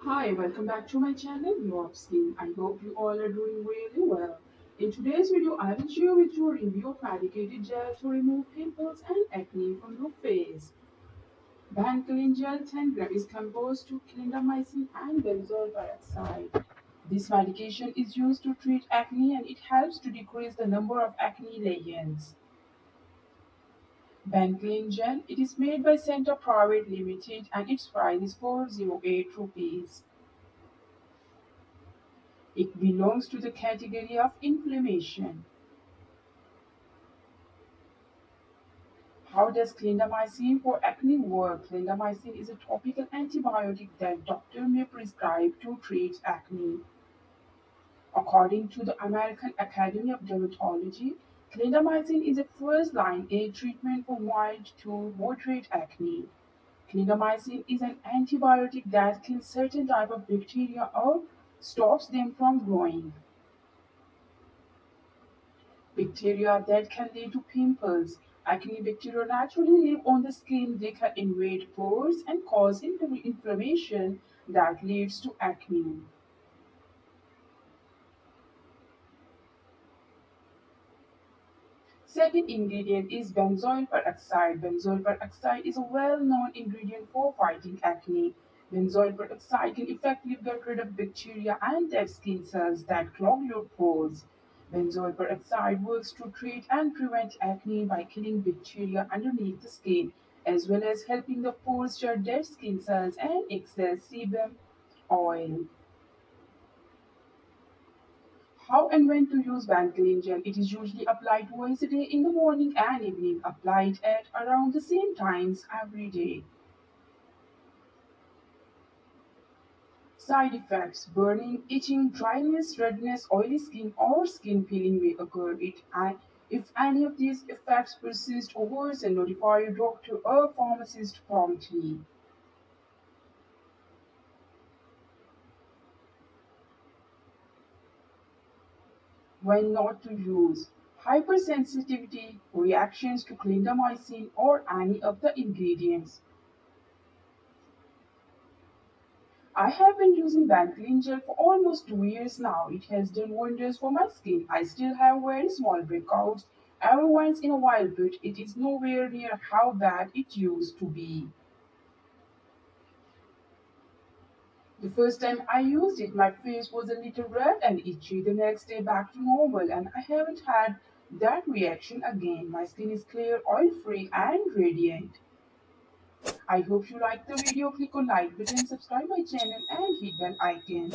Hi, welcome back to my channel, GlowUpSkin. I hope you all are doing really well. In today's video, I will share with you a review of medicated gel to remove pimples and acne from your face. Benclin Gel 10 gram is composed to clindamycin and benzoyl peroxide. This medication is used to treat acne and it helps to decrease the number of acne lesions. Benclin Gel, it is made by Center Private Limited and its price is 408 rupees. It belongs to the category of inflammation. How does clindamycin for acne work? Clindamycin is a topical antibiotic that doctor may prescribe to treat acne. According to the American Academy of Dermatology, clindamycin is a first-line aid treatment for mild to moderate acne. Clindamycin is an antibiotic that kills certain type of bacteria or stops them from growing. Bacteria that can lead to pimples. Acne bacteria naturally live on the skin. They can invade pores and cause inflammation that leads to acne. Second ingredient is benzoyl peroxide. Benzoyl peroxide is a well-known ingredient for fighting acne. Benzoyl peroxide can effectively get rid of bacteria and dead skin cells that clog your pores. Benzoyl peroxide works to treat and prevent acne by killing bacteria underneath the skin, as well as helping the pores shed dead skin cells and excess sebum oil. How and when to use Benclin gel? It is usually applied twice a day in the morning and evening, applied at around the same times every day. Side effects: burning, itching, dryness, redness, oily skin, or skin peeling may occur. If any of these effects persist or worsen, notify your doctor or pharmacist promptly. When not to use: hypersensitivity, reactions to clindamycin or any of the ingredients. I have been using Benclin gel for almost 2 years now. It has done wonders for my skin. I still have very small breakouts every once in a while, but it is nowhere near how bad it used to be. The first time I used it, my face was a little red and itchy. The next day, back to normal, and I haven't had that reaction again. My skin is clear, oil free, and radiant. I hope you liked the video. Click on like button, subscribe my channel, and hit bell icon.